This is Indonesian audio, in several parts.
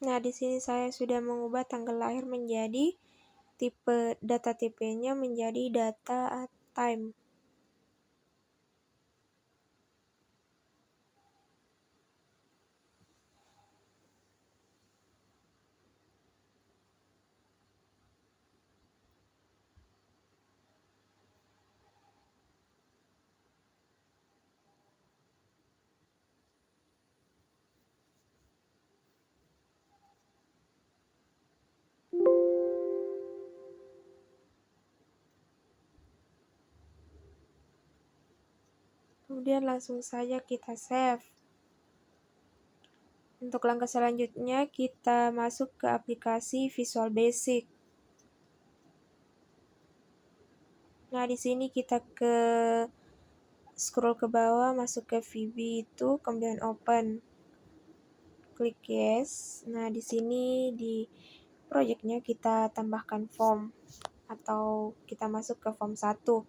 Nah, di sini saya sudah mengubah tanggal lahir menjadi tipe data tipenya menjadi data time. Kemudian langsung saja kita save. Untuk langkah selanjutnya kita masuk ke aplikasi Visual Basic. Nah, di sini kita scroll ke bawah, masuk ke VB itu, kemudian open. Klik yes. Nah, di sini di projectnya kita tambahkan form atau kita masuk ke form 1.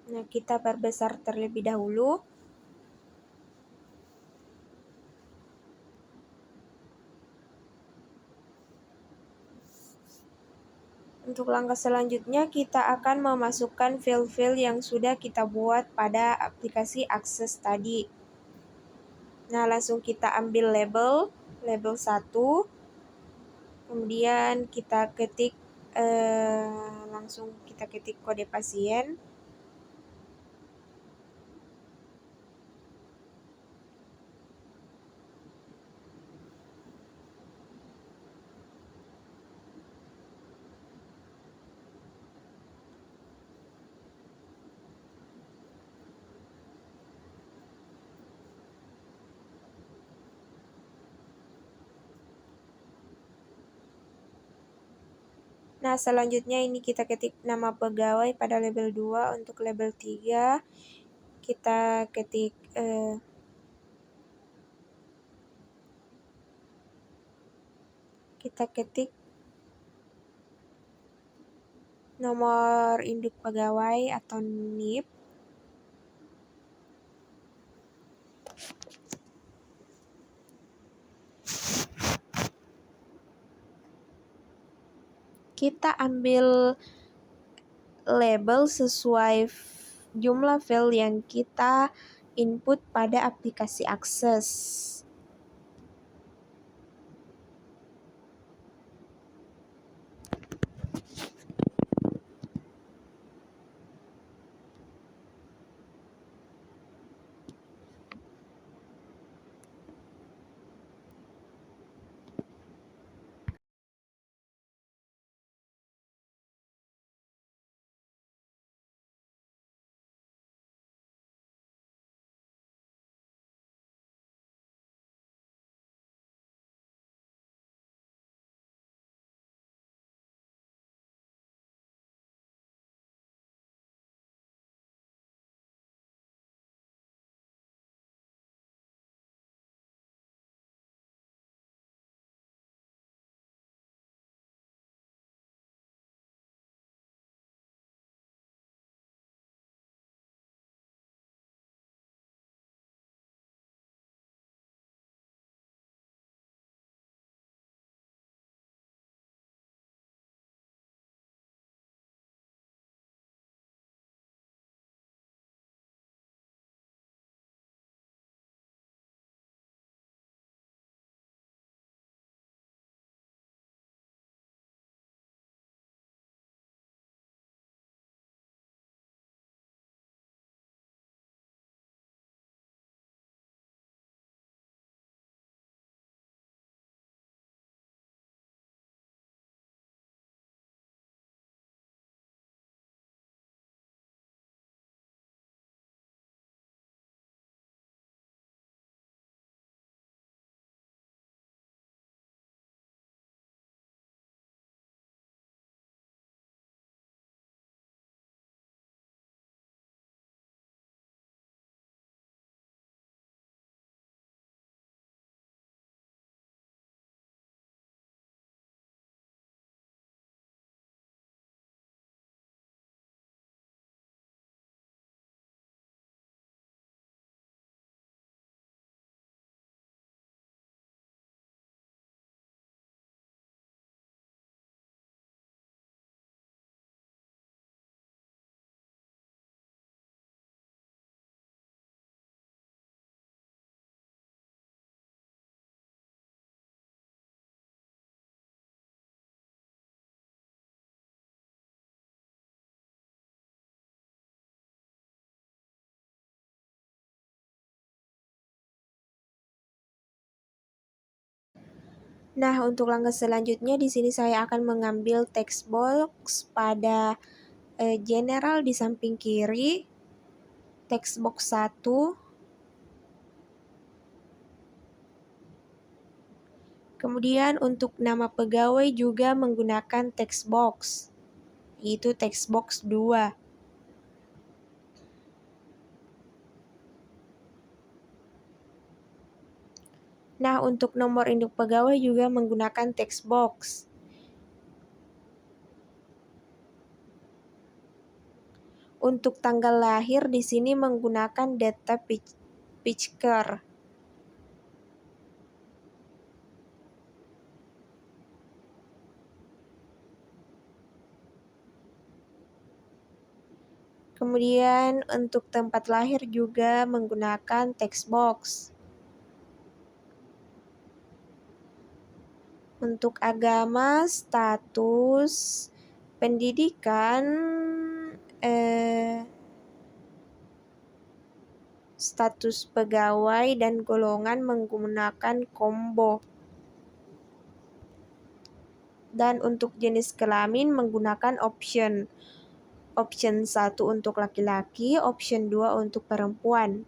Nah, kita perbesar terlebih dahulu. Untuk langkah selanjutnya, kita akan memasukkan file-file yang sudah kita buat pada aplikasi Access tadi. Nah, langsung kita ambil label 1, kemudian kita ketik langsung kita ketik kode pasien. Nah, selanjutnya ini kita ketik nama pegawai pada label 2. Untuk label 3 kita ketik nomor induk pegawai atau NIP. Kita ambil label sesuai jumlah file yang kita input pada aplikasi Access. Nah, untuk langkah selanjutnya di sini saya akan mengambil text box pada general di samping kiri, text box 1. Kemudian untuk nama pegawai juga menggunakan text box, yaitu text box 2. Nah, untuk nomor induk pegawai juga menggunakan text box. Untuk tanggal lahir di sini menggunakan data Pitchker. Kemudian untuk tempat lahir juga menggunakan text box. Untuk agama, status, pendidikan, status pegawai dan golongan menggunakan combo. Dan untuk jenis kelamin menggunakan option. Option 1 untuk laki-laki, option 2 untuk perempuan.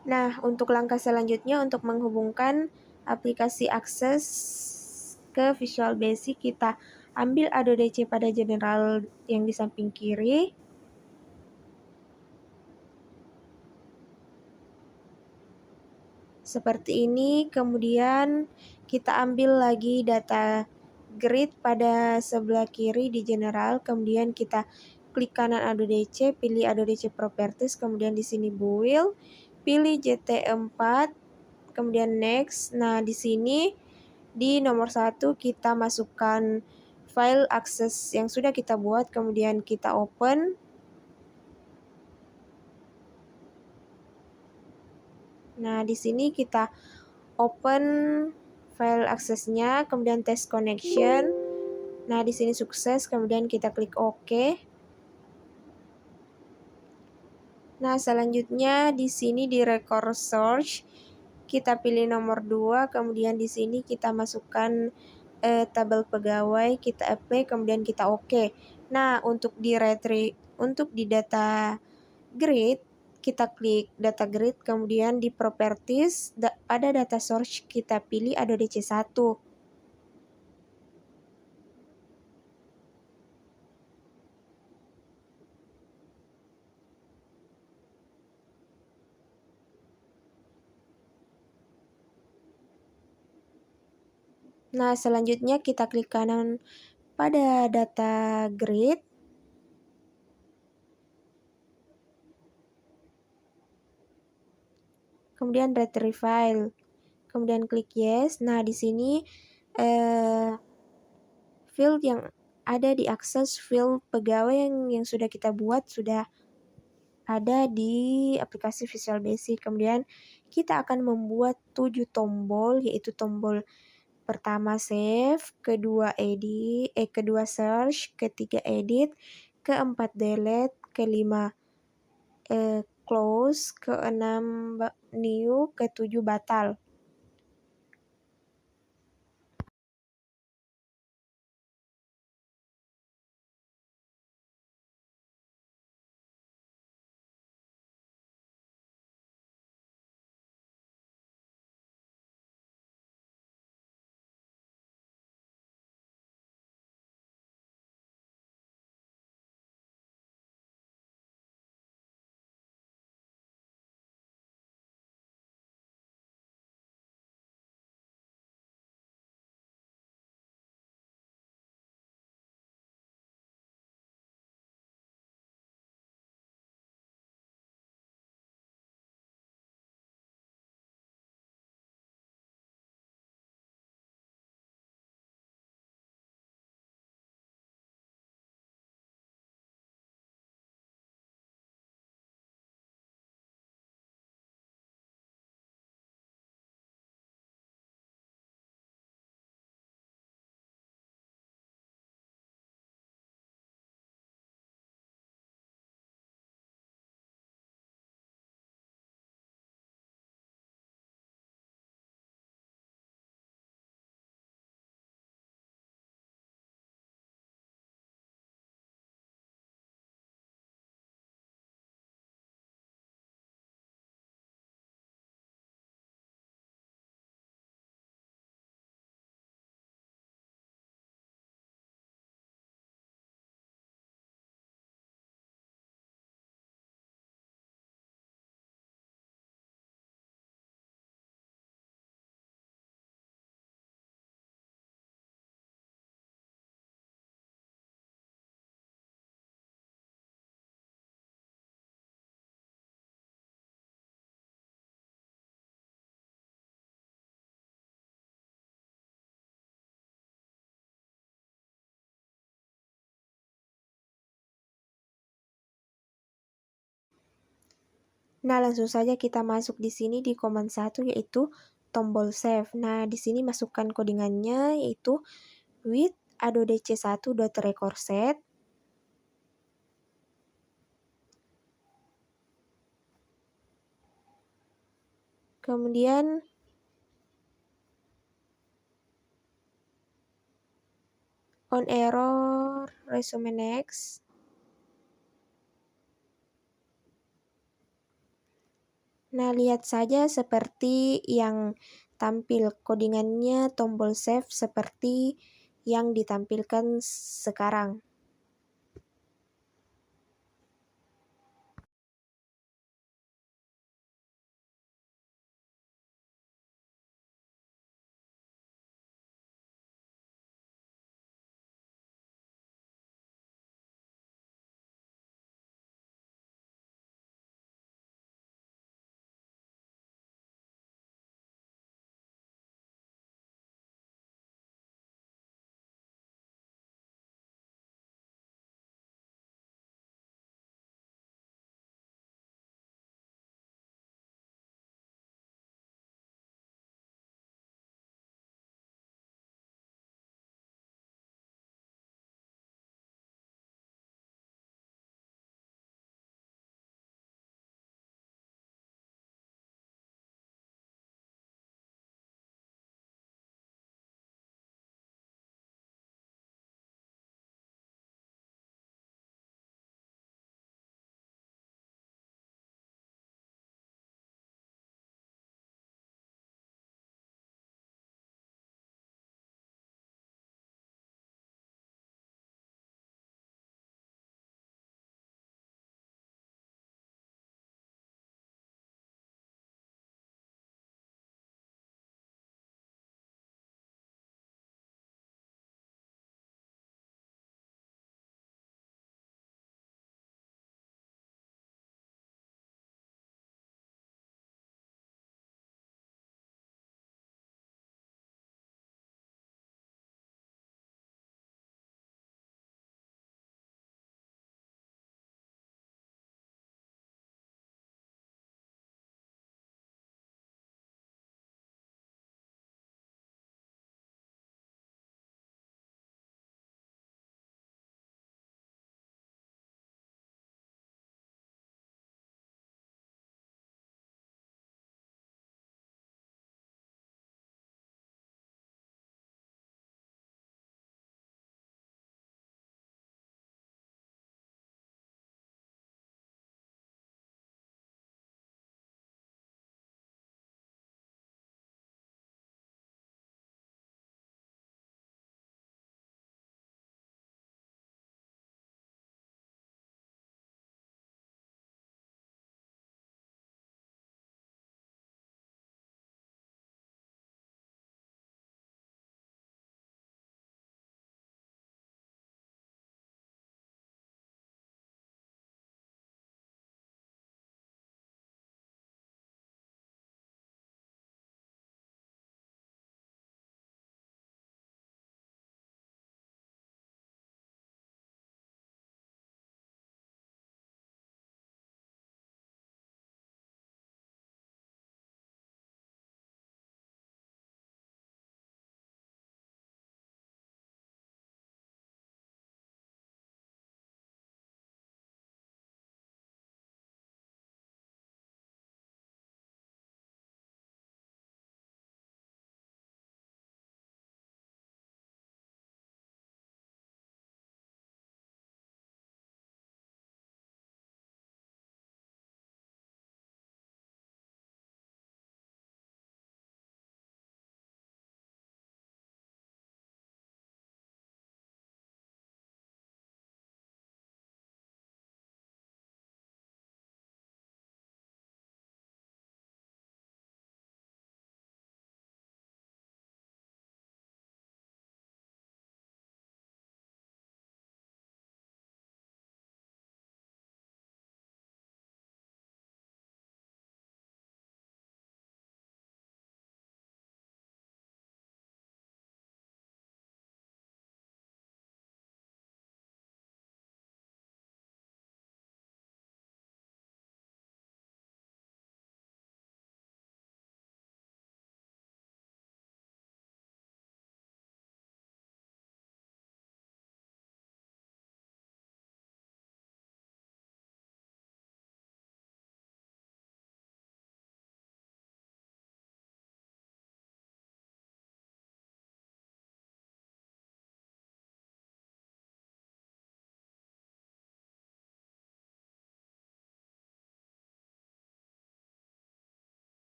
Nah, untuk langkah selanjutnya untuk menghubungkan aplikasi Access ke Visual Basic, kita ambil Adobe DC pada general yang di samping kiri. Seperti ini, kemudian kita ambil lagi data grid pada sebelah kiri di general, kemudian kita klik kanan Adobe DC, pilih Adobe DC Properties, kemudian di sini build, pilih JT4, kemudian next. Nah, di sini di nomor 1 kita masukkan file Access yang sudah kita buat, kemudian kita open. Nah, di sini kita open file aksesnya, kemudian test connection. Nah, di sini sukses, kemudian kita klik OK. Nah, selanjutnya di sini di record search kita pilih nomor 2, kemudian di sini kita masukkan tabel pegawai, kita apply, kemudian kita OK. Nah, untuk di data grid, kita klik data grid, kemudian di properties, pada data source kita pilih Adobe C1. Nah, selanjutnya kita klik kanan pada data grid. Kemudian retrieve file. Kemudian klik yes. Nah, di sini field yang ada di akses field pegawai yang sudah kita buat sudah ada di aplikasi Visual Basic. Kemudian kita akan membuat 7 tombol, yaitu tombol pertama save, kedua kedua search, ketiga edit, keempat delete, kelima close, keenam new, ketujuh batal. Nah, langsung saja kita masuk di sini di command 1, yaitu tombol save. Nah, di sini masukkan codingannya, yaitu with Adobe C1.recordset. Kemudian on error resume next. Nah, lihat saja seperti yang tampil codingannya tombol save seperti yang ditampilkan sekarang.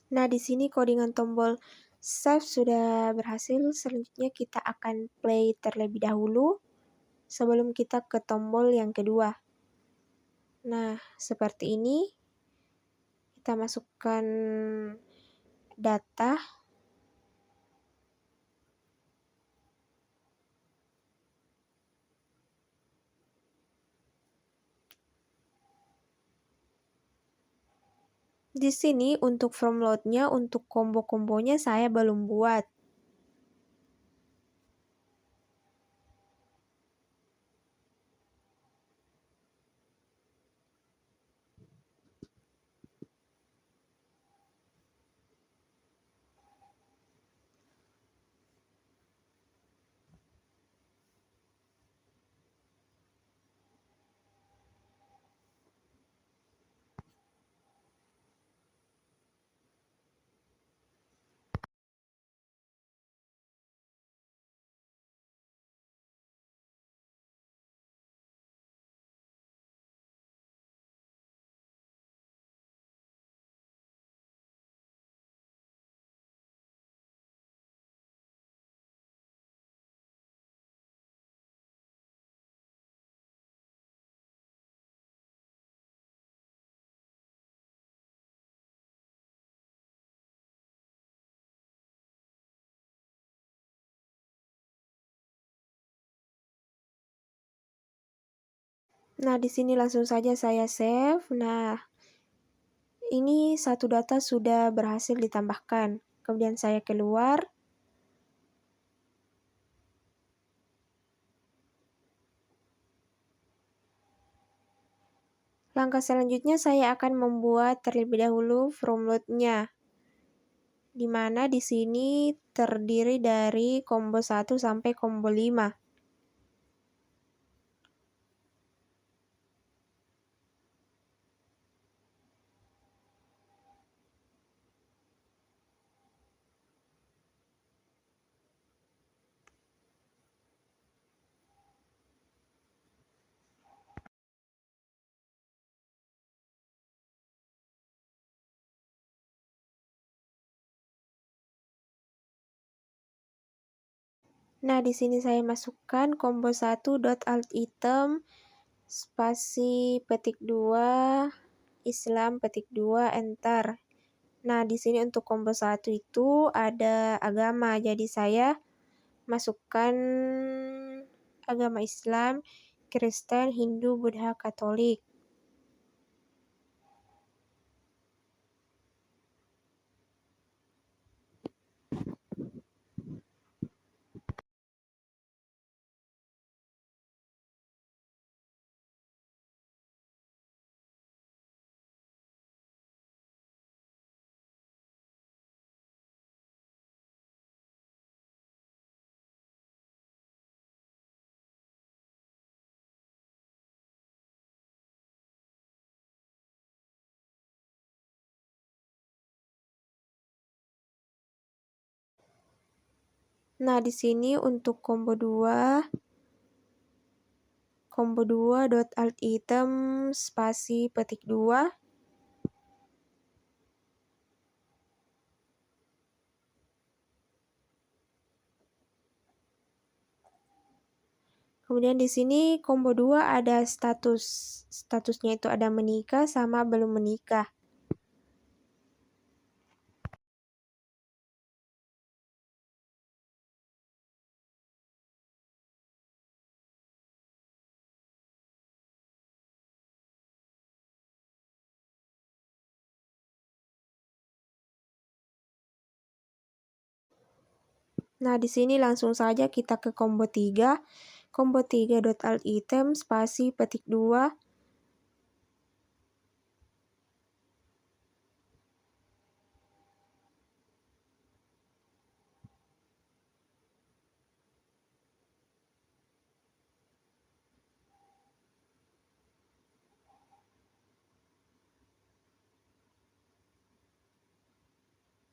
Nah, di sini codingan tombol save sudah berhasil. Selanjutnya kita akan play terlebih dahulu sebelum kita ke tombol yang kedua. Nah, seperti ini. Kita masukkan data. Di sini untuk from load-nya, untuk combo-kombonya saya belum buat. Nah, di sini langsung saja saya save. Nah, ini satu data sudah berhasil ditambahkan. Kemudian saya keluar. Langkah selanjutnya saya akan membuat terlebih dahulu from load-nya. Di mana di sini terdiri dari combo 1 sampai combo 5. Nah, di sini saya masukkan combo 1 dot alt item spasi petik 2 Islam petik 2 enter. Nah, di sini untuk combo 1 itu ada agama. Jadi saya masukkan agama Islam, Kristen, Hindu, Buddha, Katolik. Nah, di sini untuk combo 2 dot alt item spasi petik 2. Kemudian di sini combo 2 ada statusnya itu ada menikah sama belum menikah. Nah, di sini langsung saja kita ke combo 3. Combo 3 dot alt item spasi petik 2.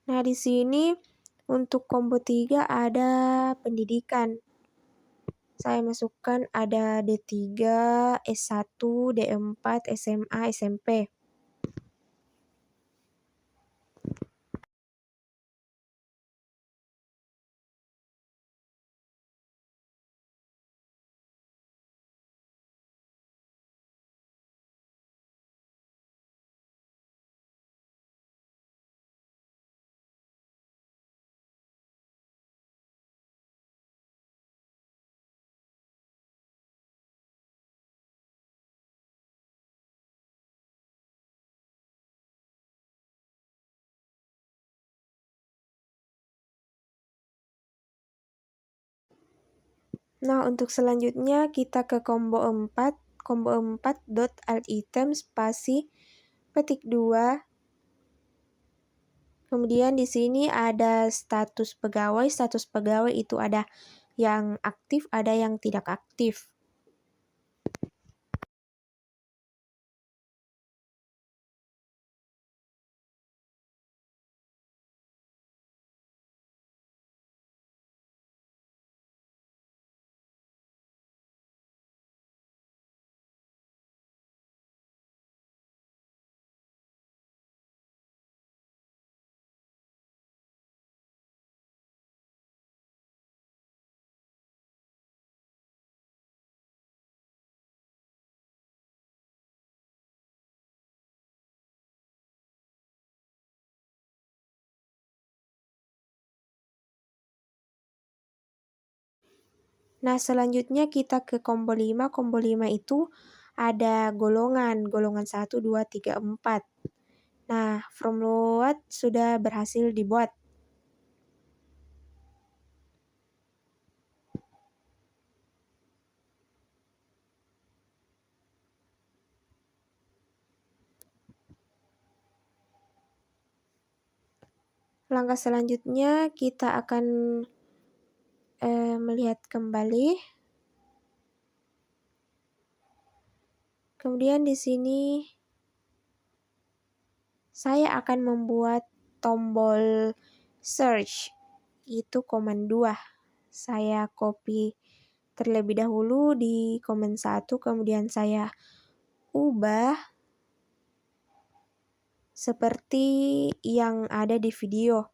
Nah, di sini untuk combo 3 ada pendidikan. Saya masukkan ada D3, S1, D4, SMA, SMP. Nah, untuk selanjutnya kita ke combo 4 dot alt item spasi petik 2. Kemudian di sini ada status pegawai. Status pegawai itu ada yang aktif, ada yang tidak aktif. Nah, selanjutnya kita ke combo 5. Combo 5 itu ada golongan 1, 2, 3, 4. Nah, from load sudah berhasil dibuat. Langkah selanjutnya kita akan melihat kembali. Kemudian di sini saya akan membuat tombol search, itu command 2. Saya copy terlebih dahulu di command 1, kemudian saya ubah seperti yang ada di video.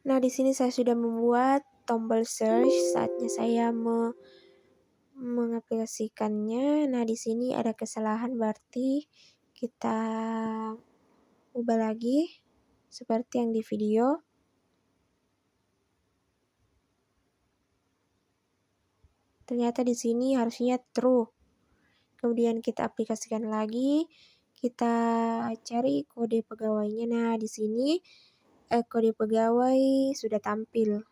Nah, di sini saya sudah membuat tombol search, saatnya saya mengaplikasikannya. Nah, di sini ada kesalahan, berarti kita ubah lagi seperti yang di video. Ternyata di sini harusnya true. Kemudian kita aplikasikan lagi, kita cari kode pegawainya. Nah, di sini kode pegawai sudah tampil.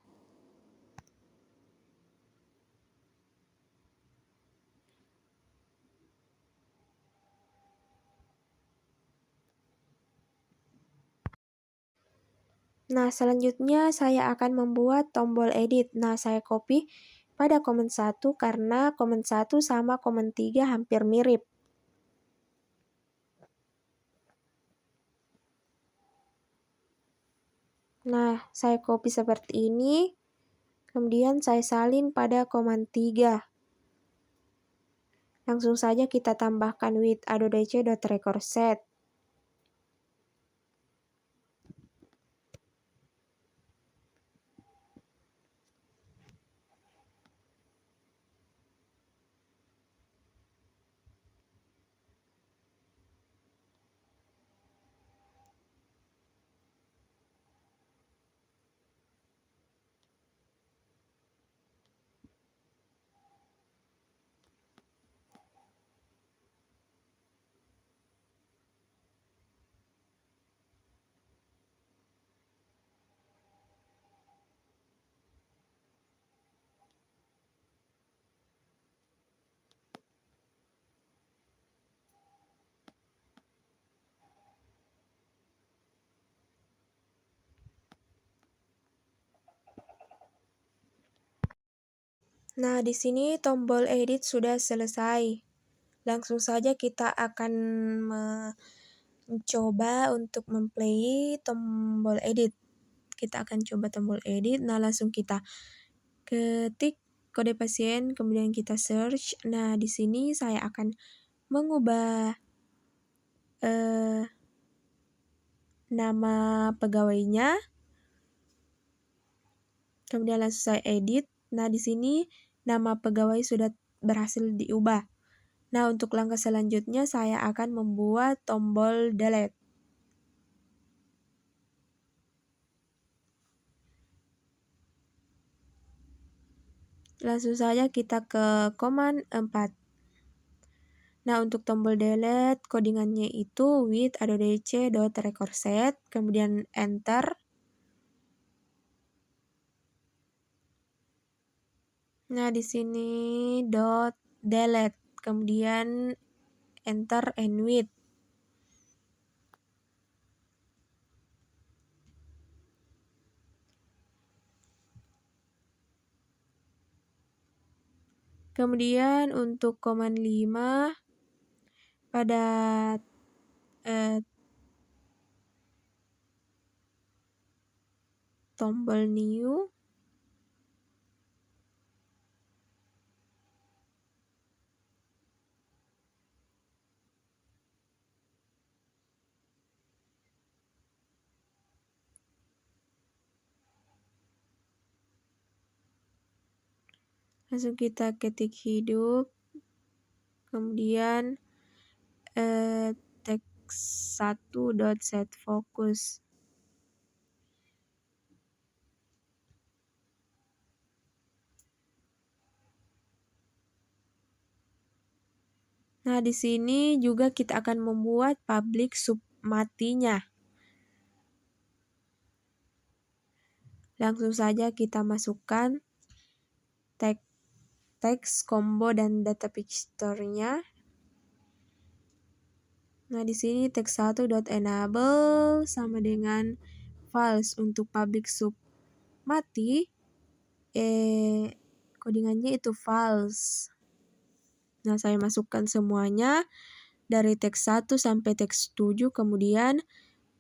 Nah, selanjutnya saya akan membuat tombol edit. Nah, saya copy pada komen 1 karena komen 1 sama komen 3 hampir mirip. Nah, saya copy seperti ini. Kemudian saya salin pada komen 3. Langsung saja kita tambahkan with adodc.recordSet. Nah, di sini tombol edit sudah selesai. Langsung saja kita akan mencoba untuk memplay tombol edit. Kita akan coba tombol edit. Nah, langsung kita ketik kode pasien, kemudian kita search. Nah, di sini saya akan mengubah nama pegawainya. Kemudian langsung saya edit. Nah, di sini nama pegawai sudah berhasil diubah. Nah, untuk langkah selanjutnya saya akan membuat tombol delete. Langsung saja kita ke command 4. Nah, untuk tombol delete, codingannya itu with adodc.recordSet, kemudian enter. Nah, di sini .delete, kemudian enter and with. Kemudian untuk command 5 pada tombol new. Langsung kita ketik hidup, kemudian text 1.setFocus. Nah, di sini juga kita akan membuat public sub matinya. Langsung saja kita masukkan teks, combo, dan data picture-nya. Nah, di sini text 1.enable sama dengan false. Untuk public sub mati, codingannya itu false. Nah, saya masukkan semuanya dari teks 1 sampai teks 7, kemudian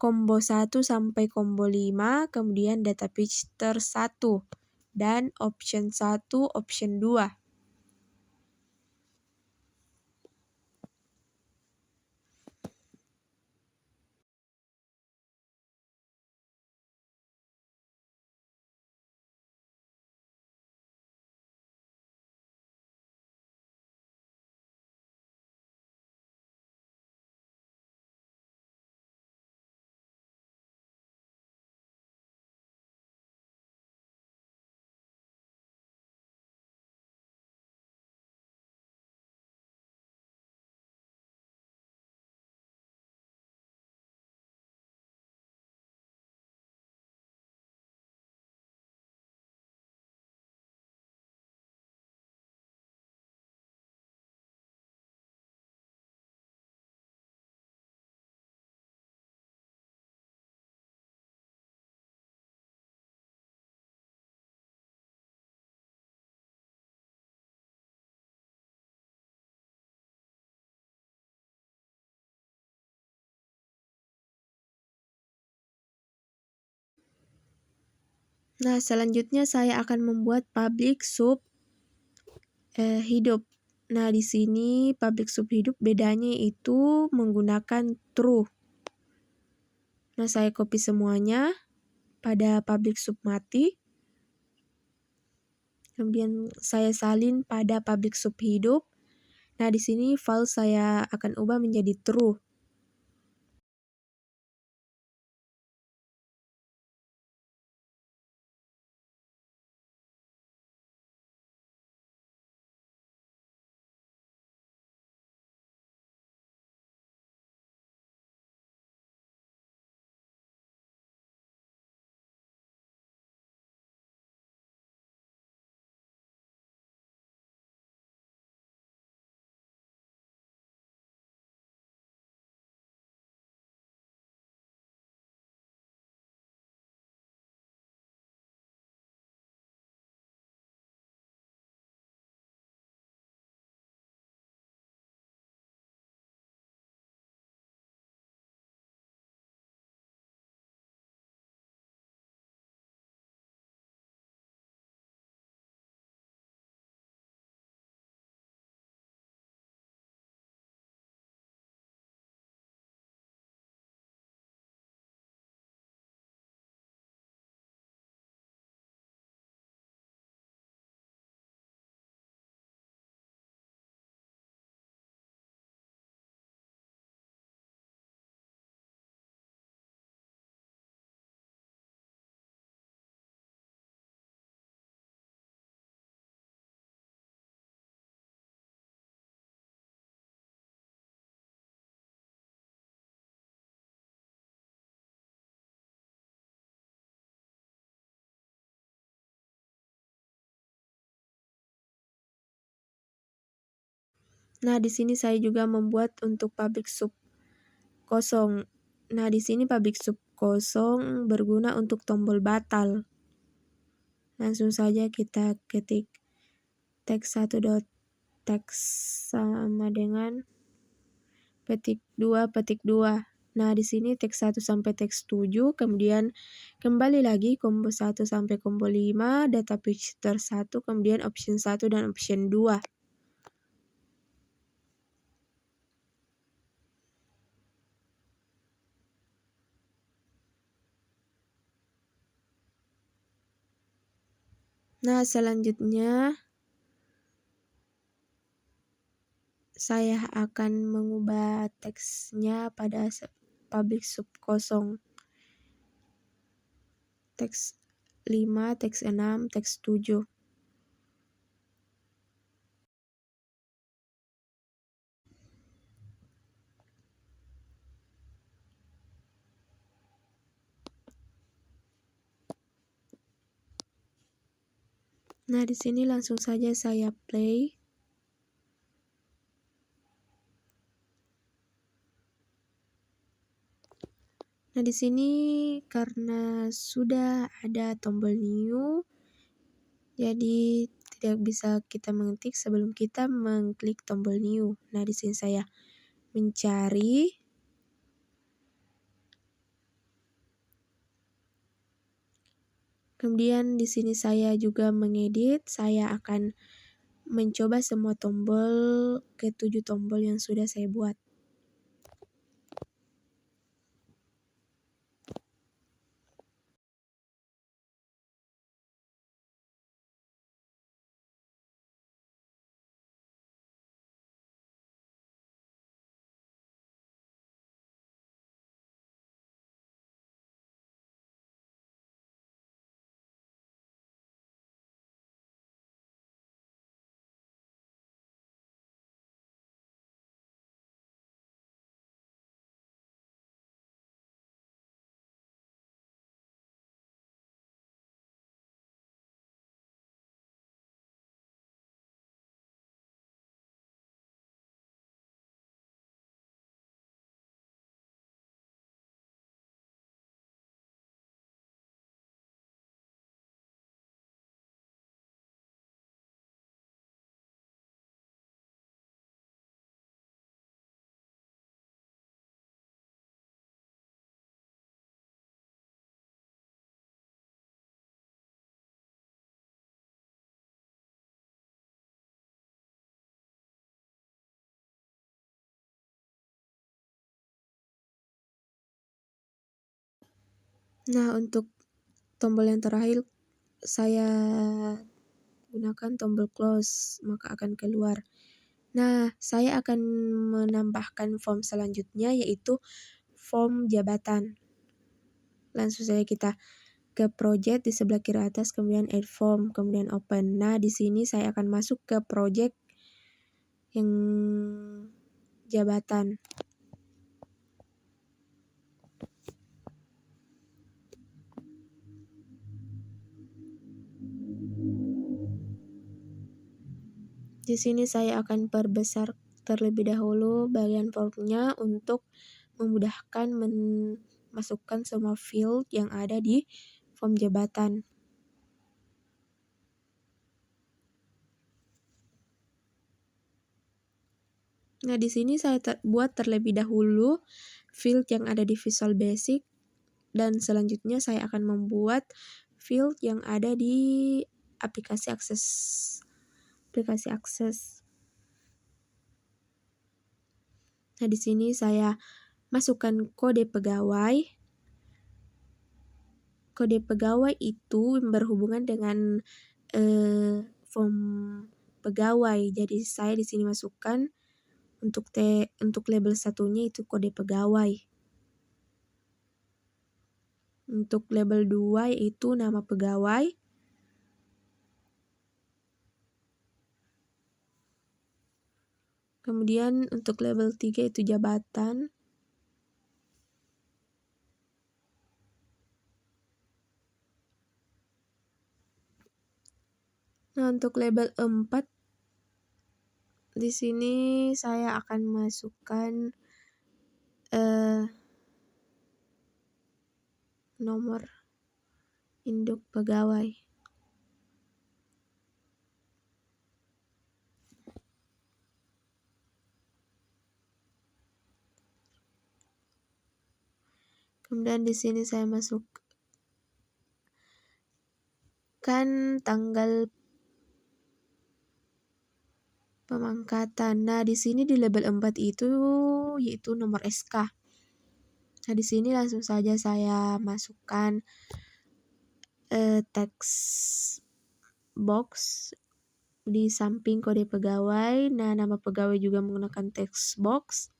combo 1 sampai combo 5, kemudian data picture 1, dan option 1, option 2. Nah, selanjutnya saya akan membuat public sub hidup. Nah, di sini public sub hidup bedanya itu menggunakan true. Nah, saya copy semuanya pada public sub mati. Kemudian saya salin pada public sub hidup. Nah, di sini file saya akan ubah menjadi true. Nah, di sini saya juga membuat untuk public sub kosong. Nah, di sini public sub kosong berguna untuk tombol batal. Langsung saja kita ketik teks 1.text sama dengan petik 2. Nah, di sini teks 1 sampai teks 7, kemudian kembali lagi combo 1 sampai combo 5, data picture 1, kemudian option 1 dan option 2. Nah, selanjutnya saya akan mengubah teksnya pada public sub kosong. Teks 5, teks 6, teks 7. Nah, di sini langsung saja saya play. Nah, di sini karena sudah ada tombol new, jadi tidak bisa kita mengetik sebelum kita mengklik tombol new. Nah, di sini saya mencari. Kemudian di sini saya juga mengedit. Saya akan mencoba semua tombol, ke-7 tombol yang sudah saya buat. Nah, untuk tombol yang terakhir saya gunakan tombol close, maka akan keluar. Nah, saya akan menambahkan form selanjutnya, yaitu form jabatan. Langsung saja kita ke project di sebelah kiri atas, kemudian add form, kemudian open. Nah, di sini saya akan masuk ke project yang jabatan. Di sini saya akan perbesar terlebih dahulu bagian formnya untuk memudahkan memasukkan semua field yang ada di form jabatan. Nah, di sini saya buat terlebih dahulu field yang ada di Visual Basic, dan selanjutnya saya akan membuat field yang ada di aplikasi akses. Nah, di sini saya masukkan kode pegawai. Kode pegawai itu berhubungan dengan form pegawai. Jadi saya di sini masukkan untuk label satunya itu kode pegawai. Untuk label 2 itu nama pegawai. Kemudian untuk label 3 itu jabatan. Nah, untuk label 4 di sini saya akan masukkan nomor induk pegawai. Kemudian di sini saya masukkan tanggal pemangkatan. Nah, di sini di label 4 itu yaitu nomor SK. Nah, di sini langsung saja saya masukkan text box di samping kode pegawai. Nah, nama pegawai juga menggunakan text box.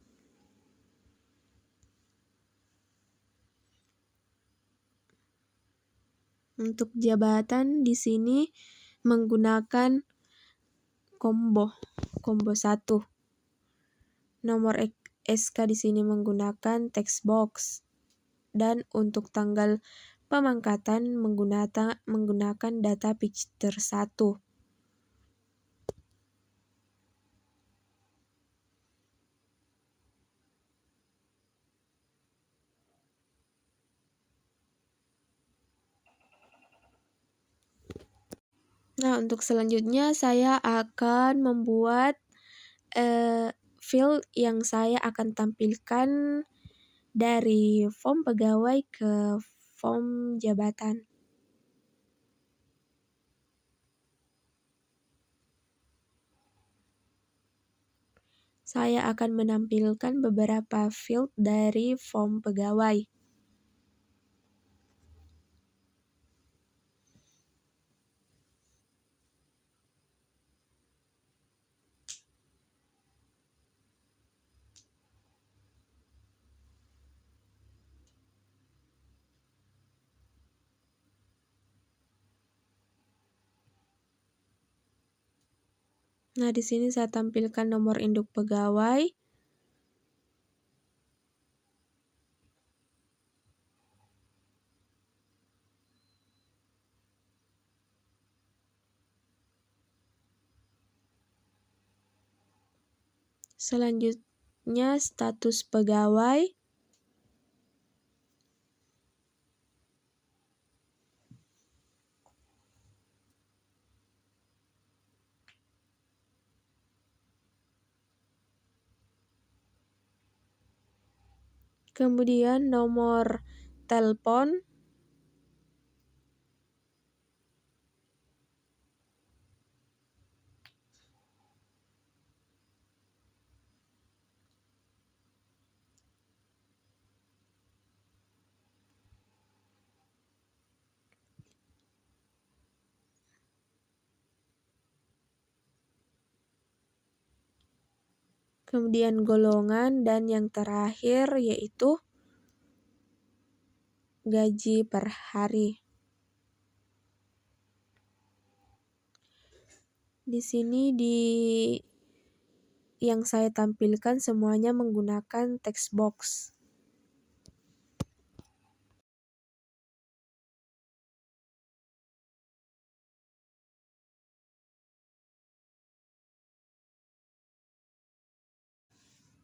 Untuk jabatan di sini menggunakan combo 1. Nomor SK di sini menggunakan text box. Dan untuk tanggal pemangkatan menggunakan data picture 1. Nah, untuk selanjutnya saya akan membuat field yang saya akan tampilkan dari form pegawai ke form jabatan. Saya akan menampilkan beberapa field dari form pegawai. Nah, di sini saya tampilkan nomor induk pegawai. Selanjutnya status pegawai. Kemudian nomor telepon. kemudian golongan, dan yang terakhir yaitu gaji per hari. Di sini yang saya tampilkan semuanya menggunakan text box.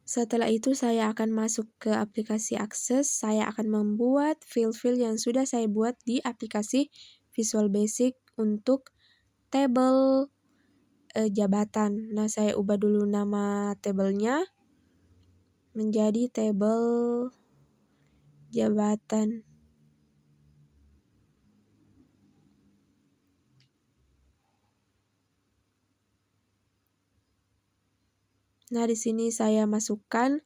Setelah itu saya akan masuk ke aplikasi Access. Saya akan membuat fill-fill yang sudah saya buat di aplikasi Visual Basic untuk tabel jabatan. Nah, saya ubah dulu nama tabelnya menjadi tabel jabatan. Nah, di sini saya masukkan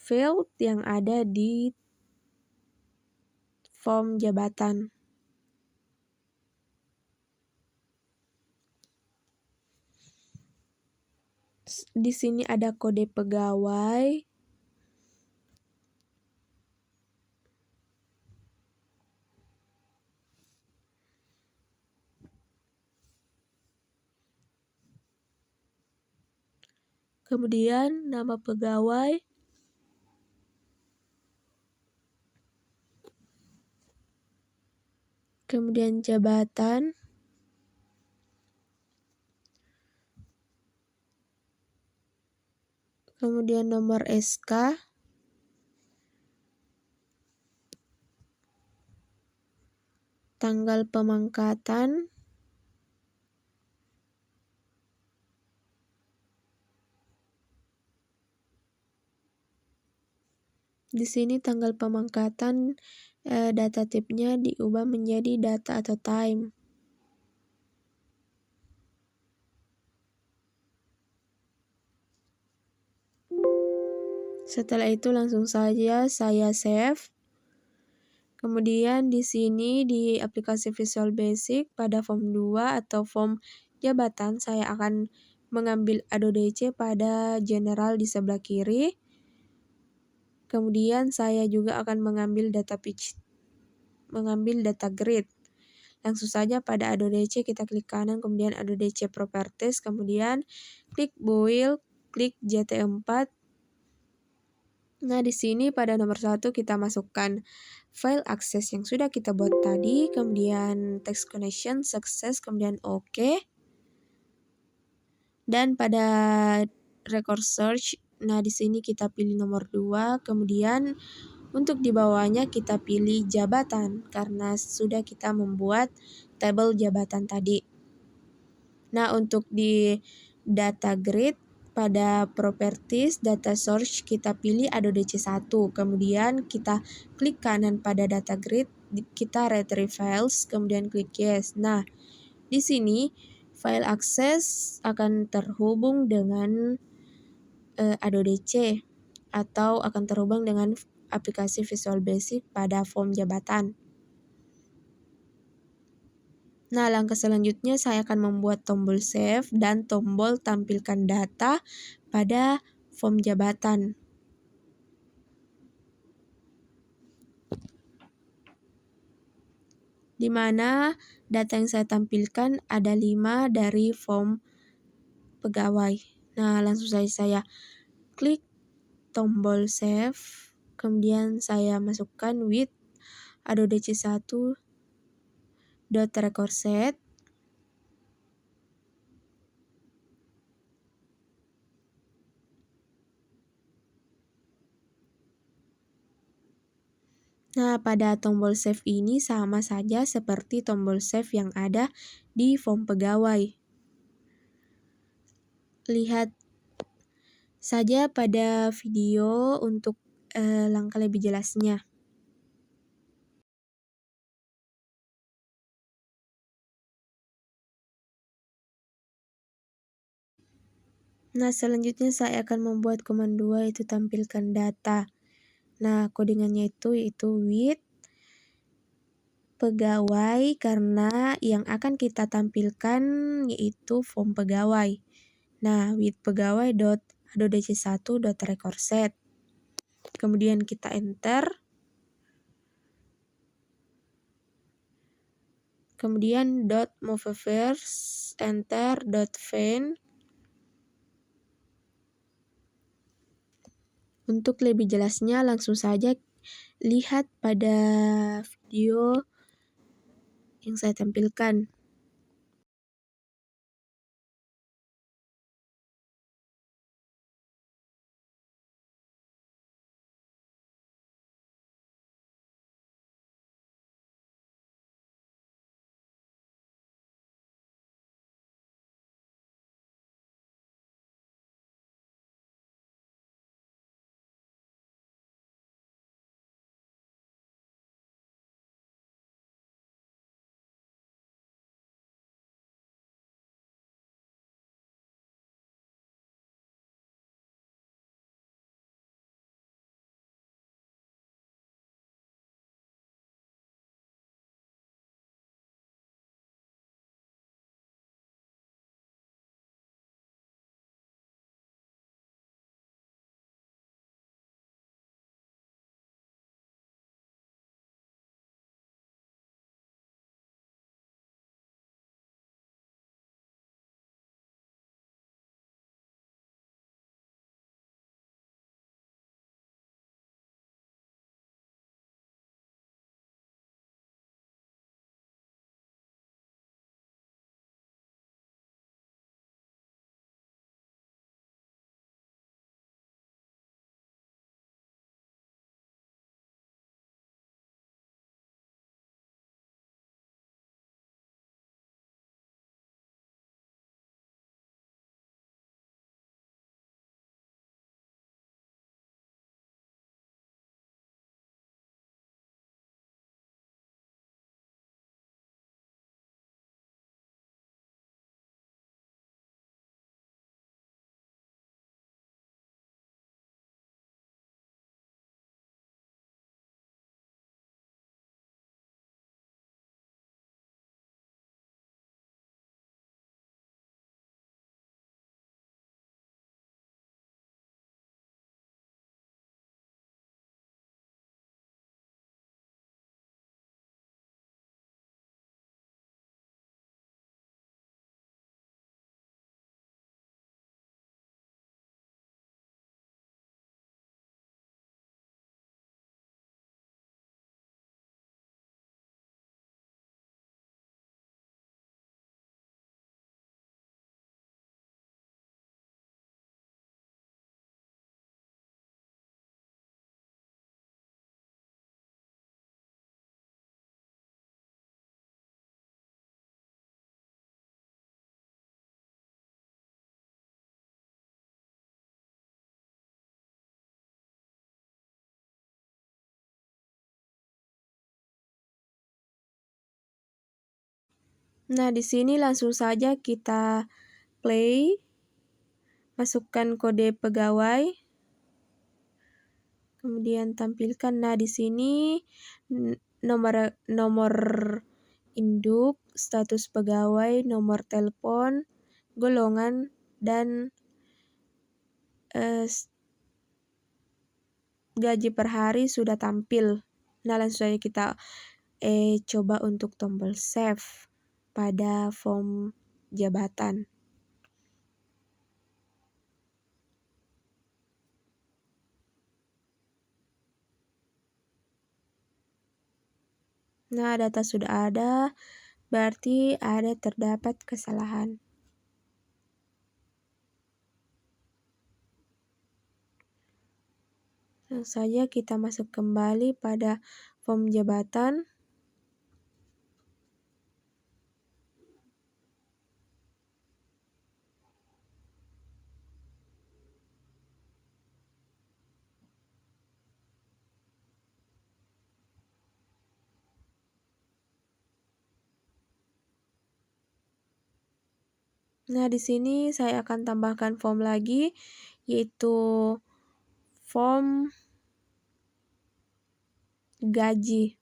field yang ada di form jabatan. Di sini ada kode pegawai. Kemudian nama pegawai. Kemudian jabatan. Kemudian nomor SK. Tanggal pemangkatan. Di sini tanggal pemangkatan data type-nya diubah menjadi data atau time. Setelah itu langsung saja saya save. Kemudian di sini di aplikasi Visual Basic pada form 2 atau form jabatan saya akan mengambil ADODC pada general di sebelah kiri. Kemudian saya juga akan mengambil data pitch, mengambil data grid. Langsung saja pada ADODC kita klik kanan, kemudian ADODC Properties, kemudian klik Build, klik JT4. Nah, di sini pada nomor 1 kita masukkan file access yang sudah kita buat tadi, kemudian text connection, success, kemudian OK. Dan pada record search, nah di sini kita pilih nomor 2, kemudian untuk di bawahnya kita pilih jabatan karena sudah kita membuat tabel jabatan tadi. Nah, untuk di data grid pada properties data source kita pilih ADODC 1, kemudian kita klik kanan pada data grid, kita retrieve files, kemudian klik yes. Nah, di sini file access akan terhubung dengan ADODC atau akan terhubung dengan aplikasi Visual Basic pada form jabatan. Nah, langkah selanjutnya saya akan membuat tombol save dan tombol tampilkan data pada form jabatan. Di mana data yang saya tampilkan ada 5 dari form pegawai. Nah, langsung saja saya klik tombol save, kemudian saya masukkan with ADODC 1 .record set. Nah, pada tombol save ini sama saja seperti tombol save yang ada di form pegawai. Lihat saja pada video untuk langkah lebih jelasnya. Nah, selanjutnya saya akan membuat command 2 yaitu tampilkan data. Nah, codingannya yaitu with pegawai karena yang akan kita tampilkan yaitu form pegawai. Nah, with pegawai dot .dc1.recordset. Kemudian kita enter. Kemudian .moveverse, enter, .faint. Untuk lebih jelasnya langsung saja lihat pada video yang saya tampilkan. Nah, di sini langsung saja kita play, masukkan kode pegawai, kemudian tampilkan. Nah, di sini nomor induk, status pegawai, nomor telepon, golongan, dan gaji per hari sudah tampil. Nah, langsung saja kita coba untuk tombol save pada form jabatan. Nah, data sudah ada, berarti terdapat kesalahan. Langsung saja kita masuk kembali pada form jabatan. Nah, di sini saya akan tambahkan form lagi, yaitu form gaji.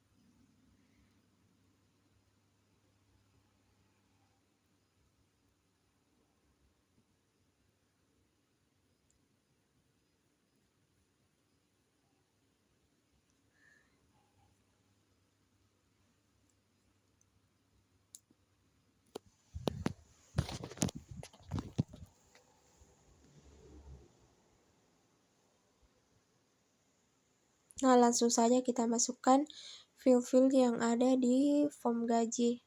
Nah, langsung saja kita masukkan field-field yang ada di form gaji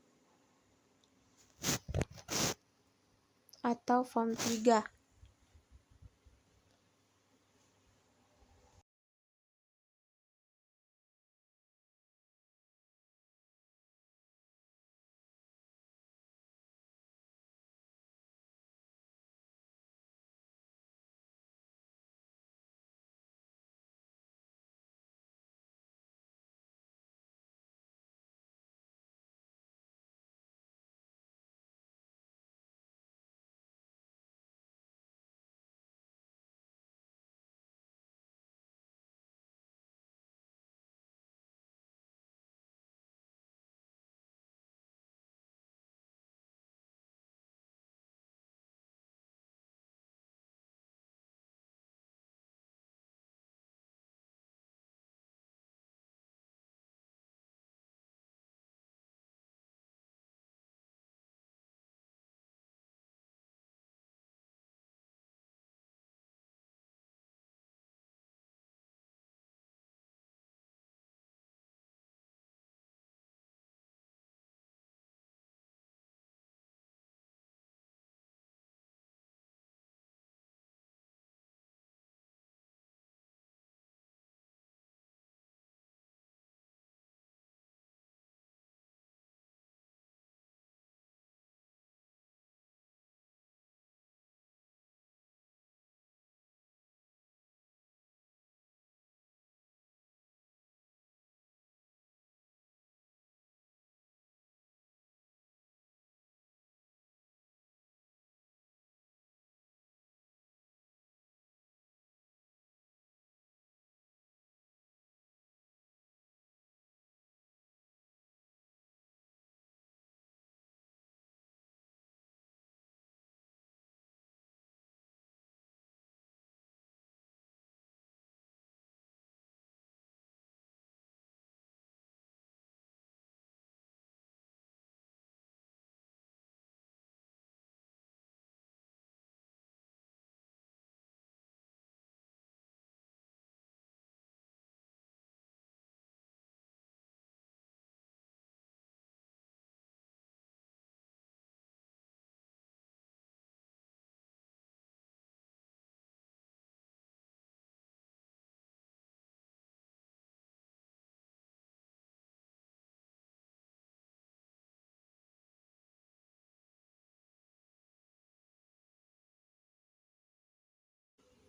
atau form 3.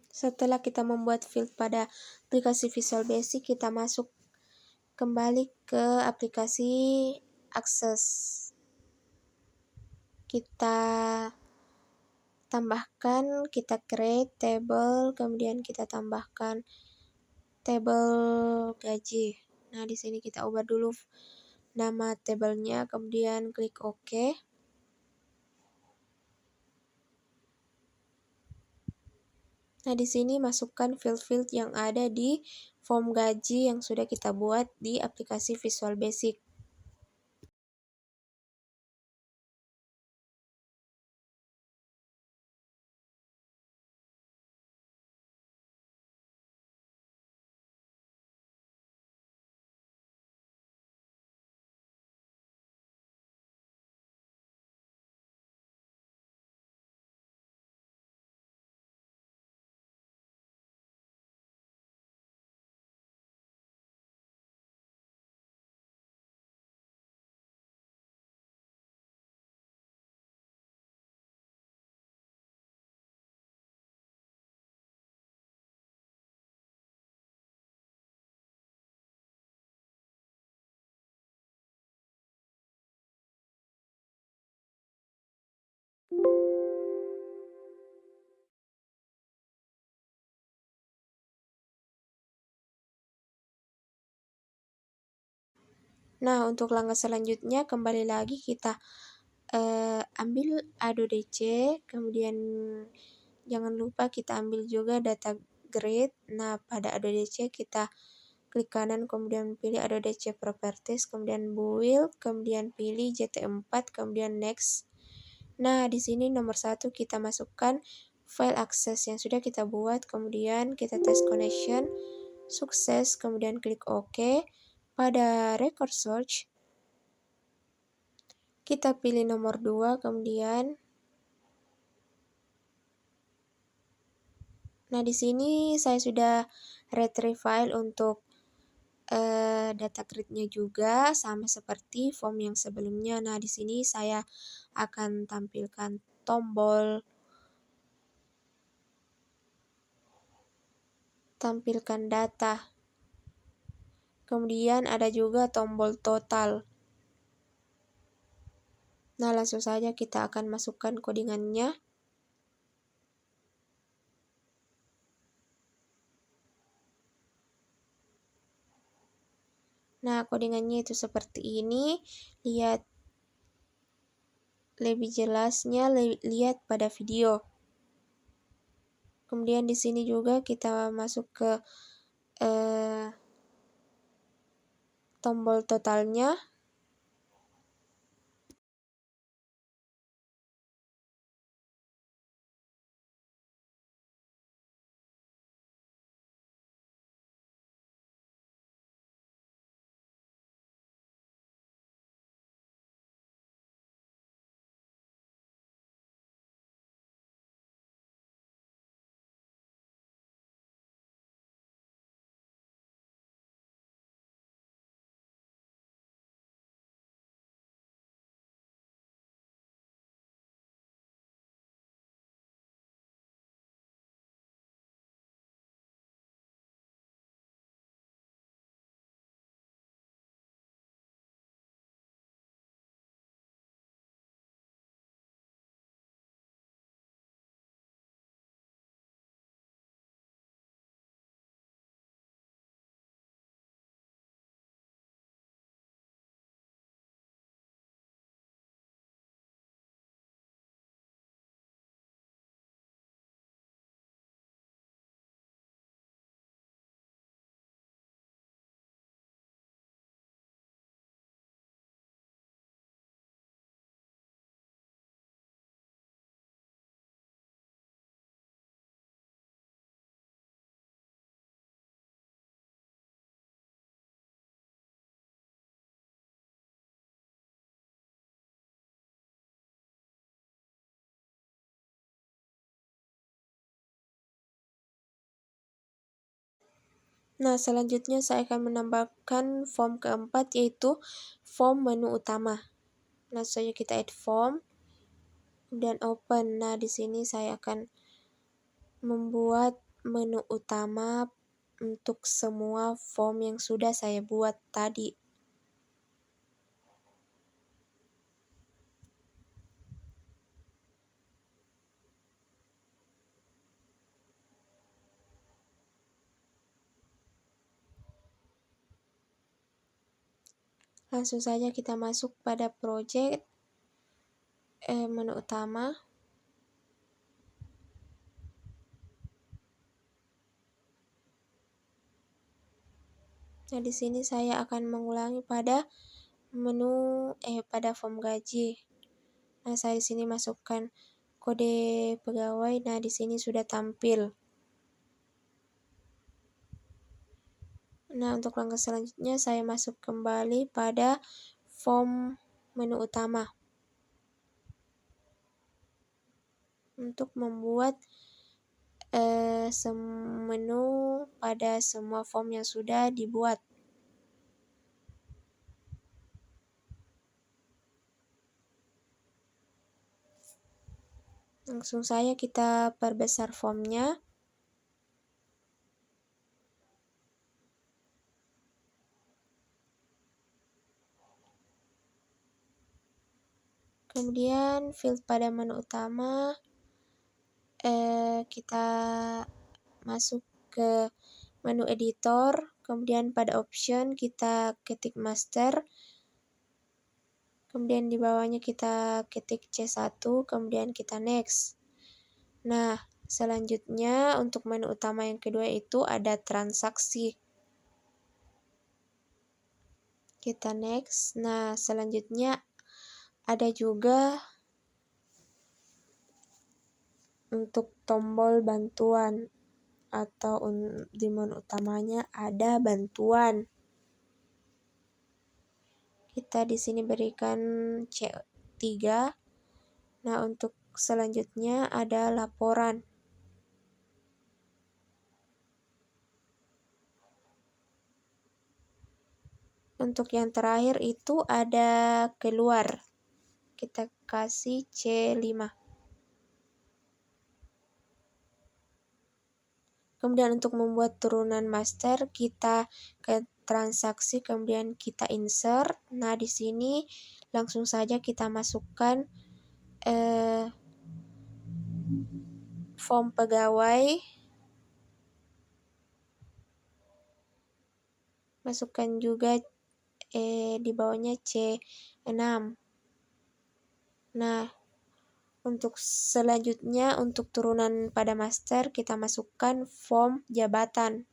Setelah kita membuat field pada aplikasi Visual Basic, kita masuk kembali ke aplikasi Access. Kita tambahkan, kita create table, kemudian kita tambahkan table gaji. Nah, di sini kita ubah dulu nama tabelnya, kemudian klik OK. Nah, di sini masukkan field-field yang ada di form gaji yang sudah kita buat di aplikasi Visual Basic. Nah, untuk langkah selanjutnya kembali lagi kita ambil ADODC, kemudian jangan lupa kita ambil juga data grid. Nah, pada ADODC kita klik kanan, kemudian pilih ADODC Properties, kemudian Build, kemudian pilih JT4, kemudian Next. Nah, di sini nomor 1 kita masukkan file akses yang sudah kita buat, kemudian kita test connection. Sukses, kemudian klik OK. Pada record search, kita pilih nomor 2, kemudian nah di sini saya sudah retrieve file untuk data grid-nya juga sama seperti form yang sebelumnya. Nah, di sini saya akan tampilkan tombol tampilkan data. Kemudian ada juga tombol total. Nah, langsung saja kita akan masukkan codingannya. Nah, codingannya itu seperti ini. Lihat lebih jelasnya, lihat pada video. Kemudian di sini juga kita masuk ke tombol totalnya. Nah, selanjutnya saya akan menambahkan form keempat, yaitu form menu utama. Langsung saja kita add form dan open. Nah, di sini saya akan membuat menu utama untuk semua form yang sudah saya buat tadi. Langsung saja kita masuk pada project, menu utama. Nah, di sini saya akan mengulangi pada menu pada form gaji. Nah, saya di sini masukkan kode pegawai. Nah, di sini sudah tampil. Nah, untuk langkah selanjutnya saya masuk kembali pada form menu utama untuk membuat menu pada semua form yang sudah dibuat. Langsung saja kita perbesar formnya. Kemudian field pada menu utama, kita masuk ke menu editor, kemudian pada option kita ketik master, kemudian di bawahnya kita ketik C1, kemudian kita next. Nah, selanjutnya untuk menu utama yang kedua itu ada transaksi. Kita next. Nah, selanjutnya ada juga untuk tombol bantuan. atau di menu utamanya ada bantuan. Kita di sini berikan C3. Nah, untuk selanjutnya ada laporan. Untuk yang terakhir itu ada keluar. Kita kasih C5. Kemudian untuk membuat turunan master, kita ke transaksi, kemudian kita insert. Nah, di sini langsung saja kita masukkan form pegawai. Masukkan juga di bawahnya C6. Nah, untuk selanjutnya, untuk turunan pada master, kita masukkan form jabatan.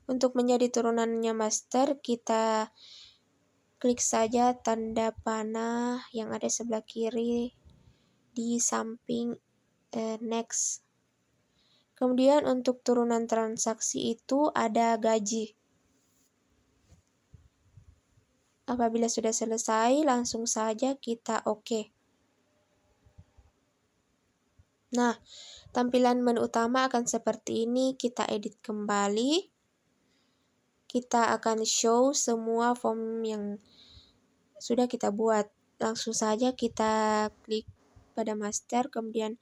Untuk menjadi turunannya master, kita klik saja tanda panah yang ada sebelah kiri di samping next. Kemudian untuk turunan transaksi itu ada gaji. Apabila sudah selesai, langsung saja kita OK. Nah, tampilan menu utama akan seperti ini. Kita edit kembali. Kita akan show semua form yang sudah kita buat. Langsung saja kita klik pada master, kemudian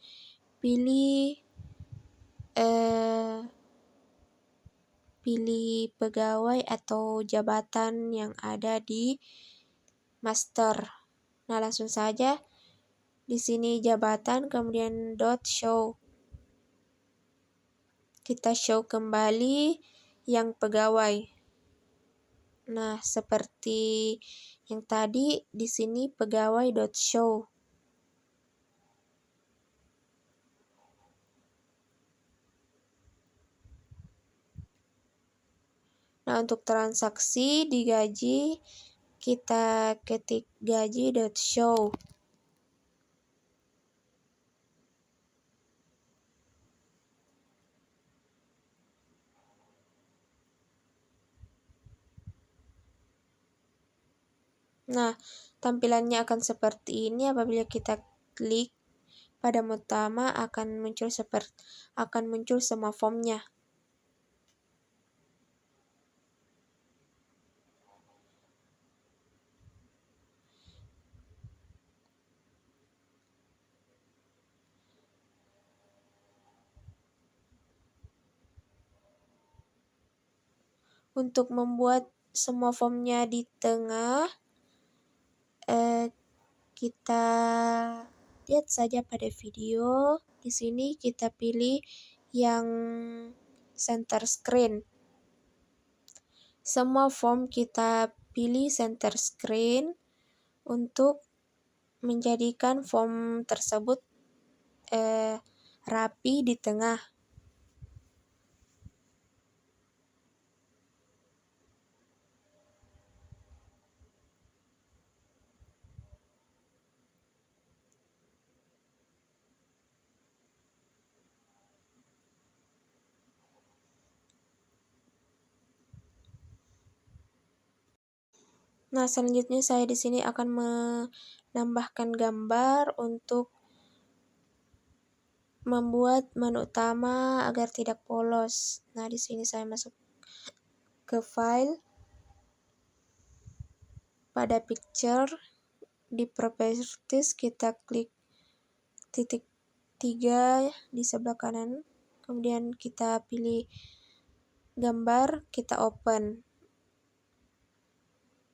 pilih pegawai atau jabatan yang ada di master. Nah, langsung saja di sini jabatan, kemudian .show. Kita show kembali yang pegawai. Nah, seperti yang tadi di sini pegawai.show. Nah, untuk transaksi di gaji, kita ketik gaji.show. Nah, tampilannya akan seperti ini. Apabila kita klik pada utama akan muncul semua formnya. Untuk membuat semua formnya di tengah, kita lihat saja pada video. Di sini kita pilih yang center screen. Semua form kita pilih center screen untuk menjadikan form tersebut rapi di tengah. Nah, selanjutnya saya di sini akan menambahkan gambar untuk membuat menu utama agar tidak polos. Nah, di sini saya masuk ke file, pada picture, di properties kita klik titik 3 di sebelah kanan, kemudian kita pilih gambar, kita open.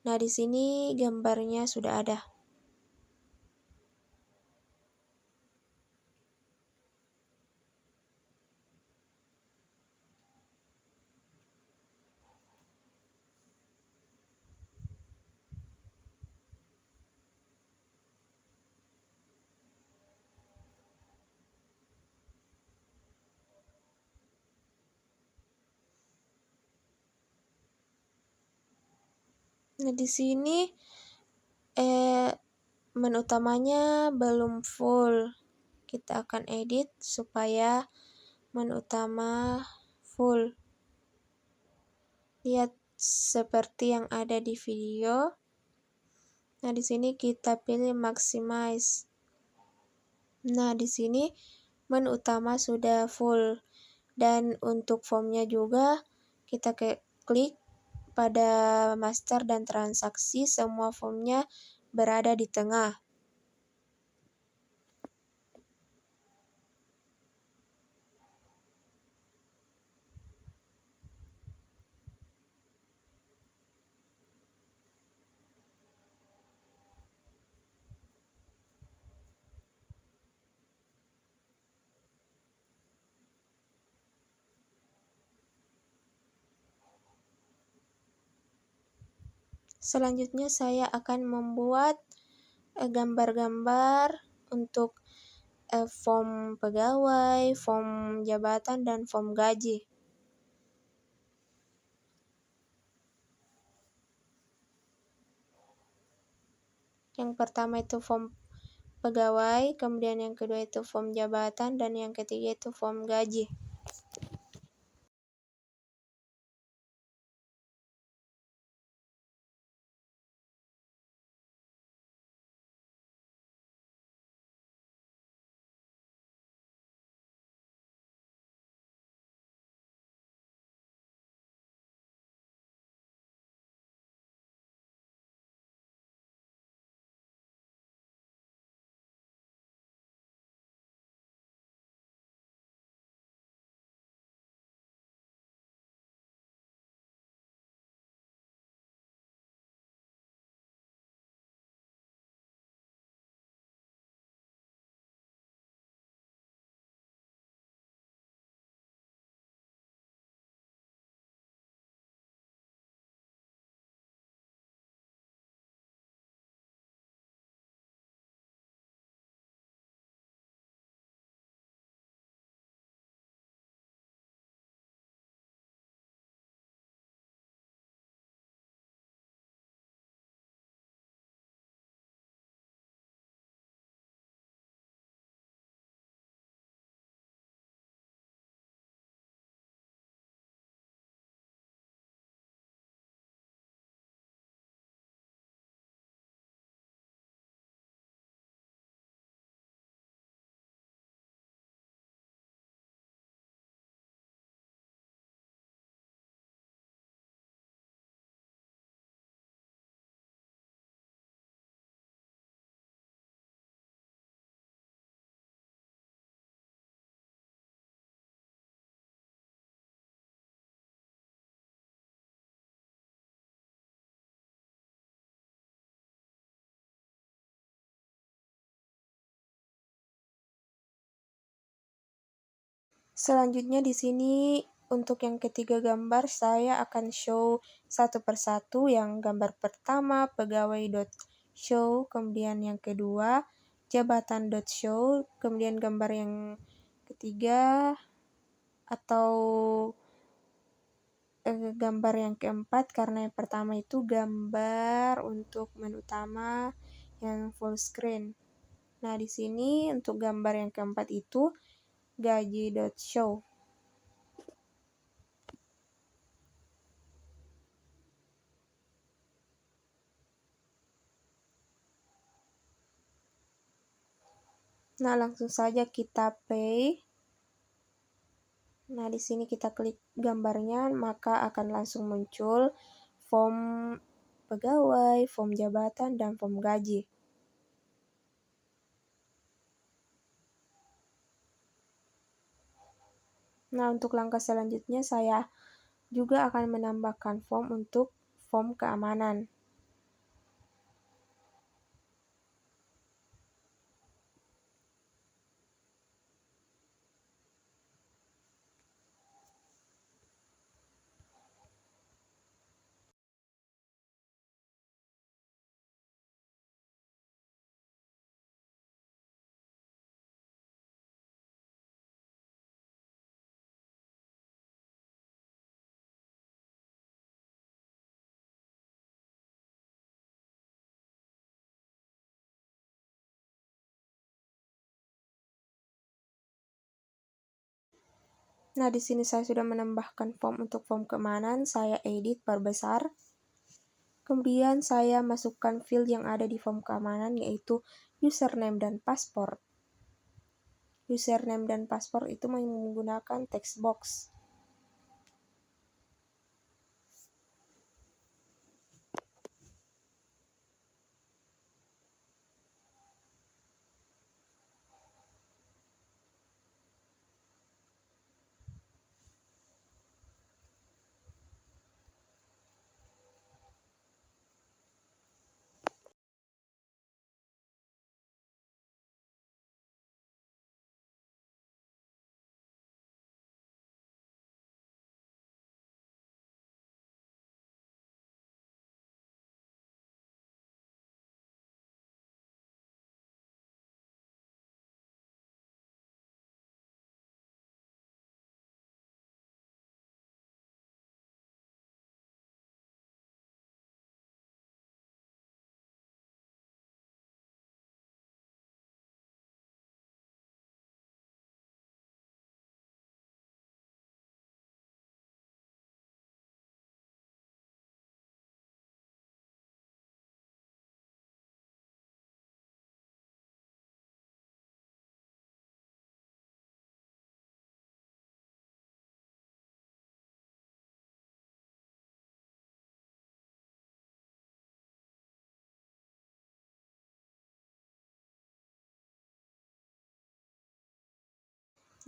Nah, di sini gambarnya sudah ada. Nah, di sini menu utamanya belum full. Kita akan edit supaya menu utama full. Lihat seperti yang ada di video. Nah, di sini kita pilih maximize. Nah, di sini menu utama sudah full. Dan untuk formnya juga kita klik pada master dan transaksi, semua formnya berada di tengah. Selanjutnya saya akan membuat gambar-gambar untuk form pegawai, form jabatan, dan form gaji. Yang pertama itu form pegawai, kemudian yang kedua itu form jabatan, dan yang ketiga itu form gaji. Selanjutnya di sini untuk yang ketiga gambar saya akan show satu persatu. Yang gambar pertama pegawai.show, kemudian yang kedua jabatan.show, kemudian gambar yang ketiga atau gambar yang keempat, karena yang pertama itu gambar untuk menu utama yang full screen. Nah, di sini untuk gambar yang keempat itu gaji.show. Nah, langsung saja kita play. Nah, di sini kita klik gambarnya, maka akan langsung muncul form pegawai, form jabatan, dan form gaji. Nah, untuk langkah selanjutnya saya juga akan menambahkan form untuk form keamanan. Nah, di sini saya sudah menambahkan form untuk form keamanan, saya edit perbesar. Kemudian saya masukkan field yang ada di form keamanan, yaitu username dan password. Username dan password itu menggunakan text box.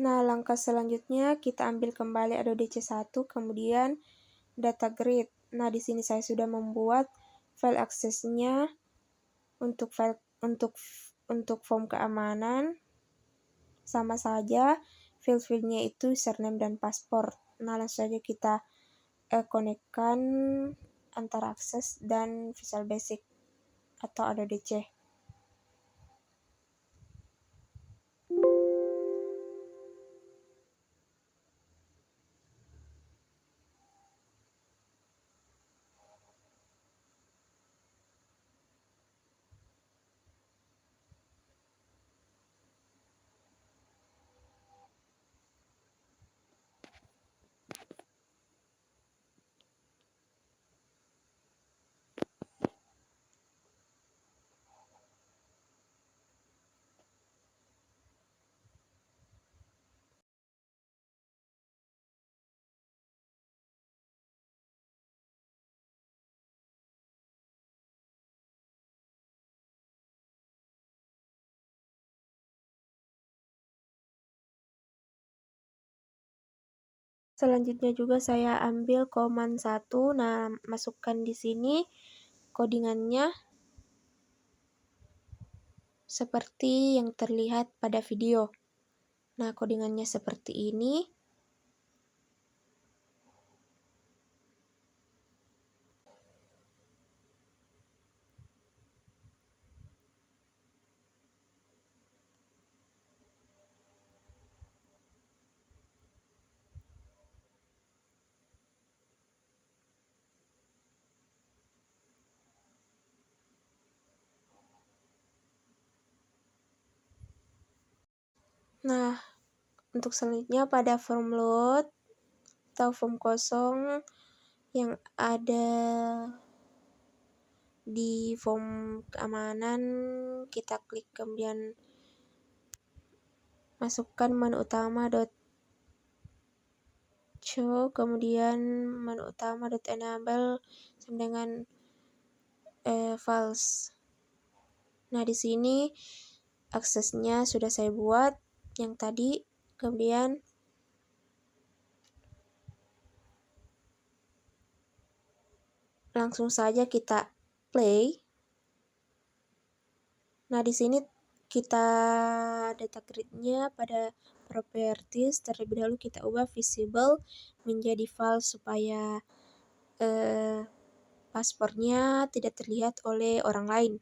Nah, langkah selanjutnya kita ambil kembali Adobe C1, kemudian data grid. Nah, di sini saya sudah membuat file aksesnya untuk form keamanan. Sama saja, field-fieldnya itu username dan password. Nah, langsung saja kita konekkan antara akses dan Visual Basic atau Adobe C. Selanjutnya juga saya ambil command 1. Nah, masukkan di sini codingannya seperti yang terlihat pada video. Nah, codingannya seperti ini. Nah, untuk selanjutnya pada form load atau form kosong yang ada di form keamanan, kita klik kemudian masukkan menu utama .show, kemudian menu utama .enable sama dengan false. Nah, di sini aksesnya sudah saya buat yang tadi, kemudian langsung saja kita play. Nah, di sini kita data grid-nya pada properties terlebih dahulu kita ubah visible menjadi false supaya passwordnya tidak terlihat oleh orang lain.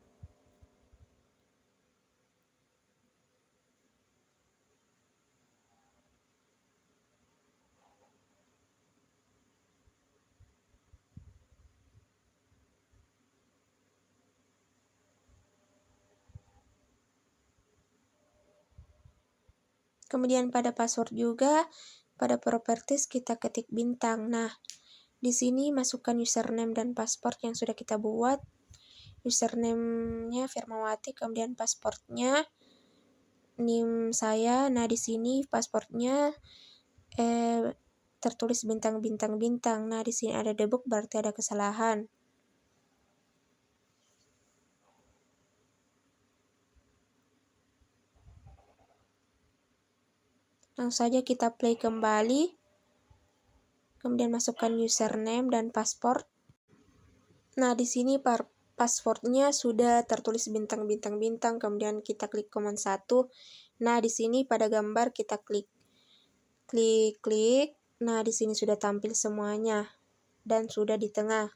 Kemudian pada password juga Pada properties kita ketik bintang. Nah, di sini masukkan username dan password yang sudah kita buat. Username-nya Firmawati, kemudian password-nya NIM saya. Nah, di sini password-nya tertulis bintang-bintang-bintang. Nah, di sini ada debug, berarti ada kesalahan. Langsung saja kita play kembali. Kemudian masukkan username dan password. Nah, di sini passwordnya sudah tertulis bintang-bintang-bintang. Kemudian kita klik command 1. Nah, di sini pada gambar kita klik. Nah, di sini sudah tampil semuanya dan sudah di tengah.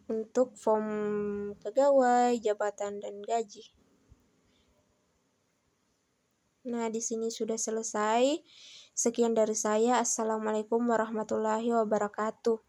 Untuk form pegawai, jabatan, dan gaji. Nah, di sini sudah selesai. Sekian dari saya. Assalamualaikum warahmatullahi wabarakatuh.